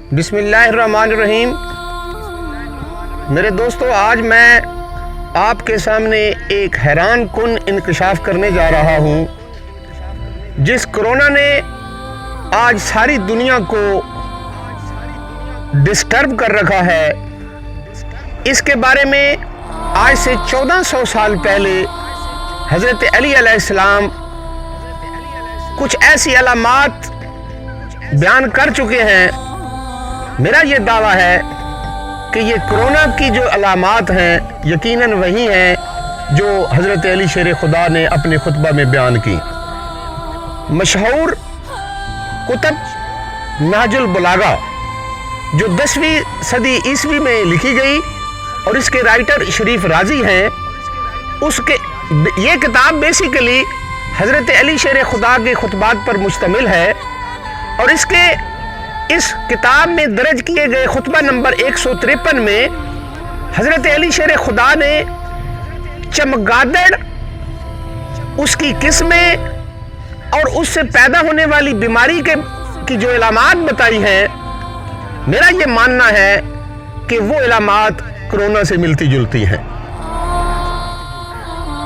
बिस्मिल्लाहिर्रहमानिर्रहीम। मेरे दोस्तों, आज मैं आपके सामने एक हैरान कुन इंकशाफ करने जा रहा हूँ। जिस कोरोना ने आज सारी दुनिया को डिस्टर्ब कर रखा है, इसके बारे में आज से 1400 साल पहले हज़रत अली अलैहिस्सलाम कुछ ऐसी अलामात बयान कर चुके हैं। मेरा ये दावा है कि ये कोरोना की जो अलामात हैं यकीनन वही हैं जो हज़रत अली शेर खुदा ने अपने खुतबा में बयान की। मशहूर कुतब नहजुल बलागा जो 10वीं सदी ईस्वी में लिखी गई और इसके राइटर शरीफ राजी हैं, उसके ये किताब बेसिकली हज़रत अली शेर खुदा के खुतबात पर मुश्तमिल है और इस किताब में दर्ज किए गए खुतबा नंबर 153 में हज़रत अली शेर खुदा ने चमगादड़, उसकी किस्में और उससे पैदा होने वाली बीमारी की जो इलामात बताई हैं, मेरा ये मानना है कि वो इलामात कोरोना से मिलती जुलती हैं।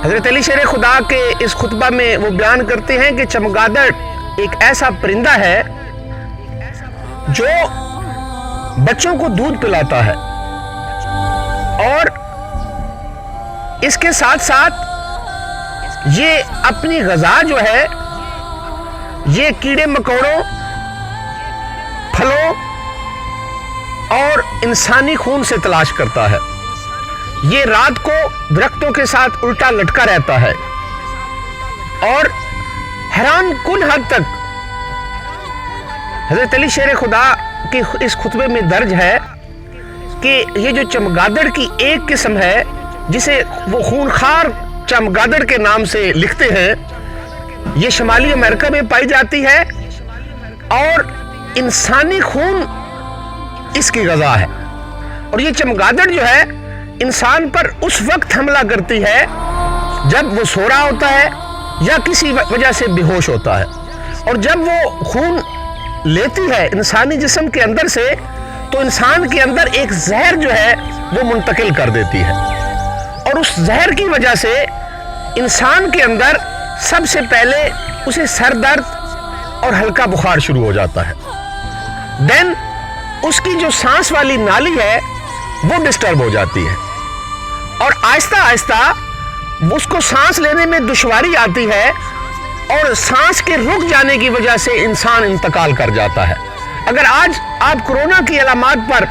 हज़रत अली शेर खुदा के इस खुतबा में वो बयान करते हैं कि चमगादड़ एक ऐसा परिंदा है जो बच्चों को दूध पिलाता है और इसके साथ साथ ये अपनी ग़िज़ा जो है ये कीड़े मकोड़ों, फलों और इंसानी खून से तलाश करता है। ये रात को दरख्तों के साथ उल्टा लटका रहता है और हैरान कुन हद तक हज़रत अली शेर खुदा के इस खुतबे में दर्ज है कि ये जो चमगादड़ की एक किस्म है जिसे वो खूनखार चमगादड़ के नाम से लिखते हैं, ये शुमाली अमेरिका में पाई जाती है और इंसानी खून इसकी ग़िज़ा है। और ये चमगादड़ जो है इंसान पर उस वक्त हमला करती है जब वो सो रहा होता है या किसी वजह से बेहोश होता है, और जब वो खून लेती है इंसानी जिस्म के अंदर से तो इंसान के अंदर एक जहर जो है वो मुंतकिल कर देती है और उस जहर की वजह से इंसान के अंदर सबसे पहले उसे सर दर्द और हल्का बुखार शुरू हो जाता है। देन उसकी जो सांस वाली नाली है वो डिस्टर्ब हो जाती है और आहिस्ता आहिस्ता उसको सांस लेने में दुश्वारी आती है और सांस के रुक जाने की वजह से इंसान इंतकाल कर जाता है। अगर आज आप कोरोना की अलामात पर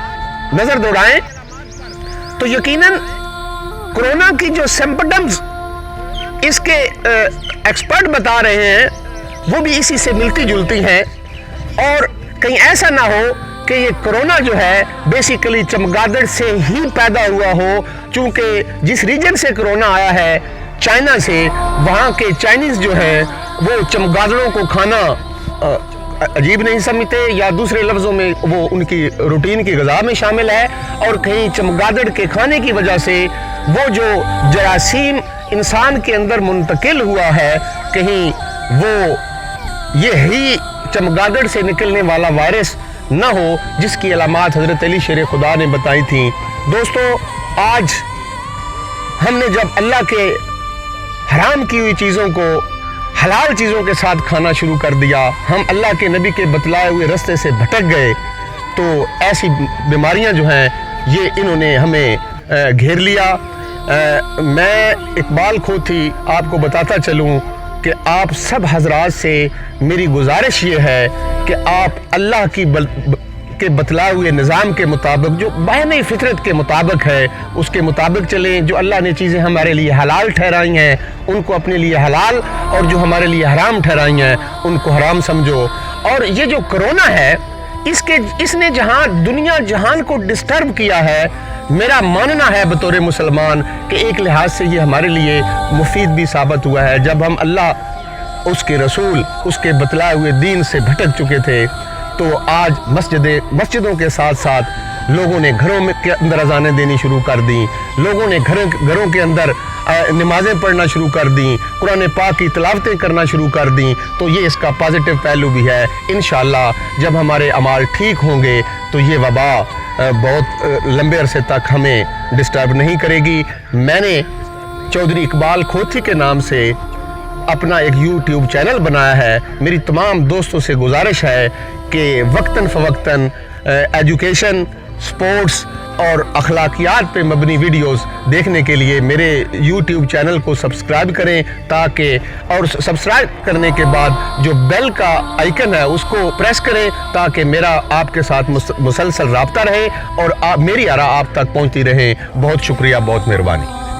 नजर दौड़ाएं तो यकीनन कोरोना की जो सिम्पटम्स इसके एक्सपर्ट बता रहे हैं वो भी इसी से मिलती जुलती हैं और कहीं ऐसा ना हो कि ये कोरोना जो है बेसिकली चमगादड़ से ही पैदा हुआ हो, चूंकि जिस रीजन से कोरोना आया है चाइना से, वहाँ के चाइनीज जो हैं वो चमगादड़ों को खाना अजीब नहीं समझते या दूसरे लफ्ज़ों में वो उनकी रूटीन की ग़िज़ा में शामिल है, और कहीं चमगादड़ के खाने की वजह से वो जो जरासीम इंसान के अंदर मुंतकिल हुआ है, कहीं वो यही चमगादड़ से निकलने वाला वायरस न हो जिसकी अलामात हज़रत अली शेर खुदा ने बताई थी। दोस्तों, आज हमने जब अल्लाह के हराम की हुई चीज़ों को हलाल चीज़ों के साथ खाना शुरू कर दिया, हम अल्लाह के नबी के बतलाए हुए रास्ते से भटक गए, तो ऐसी बीमारियां जो हैं ये इन्होंने हमें घेर लिया। मैं इकबाल खोती आपको बताता चलूं कि आप सब हजरात से मेरी गुजारिश ये है कि आप अल्लाह के बतलाए हुए निज़ाम के मुताबिक, जो बैन फितरत के मुताबिक है, उसके मुताबिक चलें। जो अल्लाह ने चीज़ें हमारे लिए हलाल ठहराई हैं उनको अपने लिए हलाल, और जो हमारे लिए हराम ठहराई हैं उनको हराम समझो। और ये जो कोरोना है इसने जहाँ दुनिया जहान को डिस्टर्ब किया है, मेरा मानना है बतौर मुसलमान कि एक लिहाज से ये हमारे लिए मुफीद भी साबित हुआ है। जब हम अल्लाह, उसके रसूल, उसके बतलाए हुए दीन से भटक चुके थे, तो आज मस्जिदों के साथ साथ लोगों ने घरों के अंदर अज़ानें देनी शुरू कर दी, लोगों ने घरों के अंदर नमाज़ें पढ़ना शुरू कर दी, कुरान पाक की तिलावतें करना शुरू कर दी, तो ये इसका पॉजिटिव पहलू भी है। इंशाअल्लाह जब हमारे अमाल ठीक होंगे तो ये वबा बहुत लंबे अरसे तक हमें डिस्टर्ब नहीं करेगी। मैंने चौधरी इकबाल खोथी के नाम से अपना एक YouTube चैनल बनाया है। मेरी तमाम दोस्तों से गुजारिश है कि वक्तन फ़वक्तन एजुकेशन, स्पोर्ट्स और अखलाकियात पे मबनी वीडियोस देखने के लिए मेरे YouTube चैनल को सब्सक्राइब करें, ताकि और सब्सक्राइब करने के बाद जो बेल का आइकन है उसको प्रेस करें, ताकि मेरा आपके साथ मुसलसल राब्ता रहे और मेरी आरा आप तक पहुंचती रहे। बहुत शुक्रिया, बहुत मेहरबानी।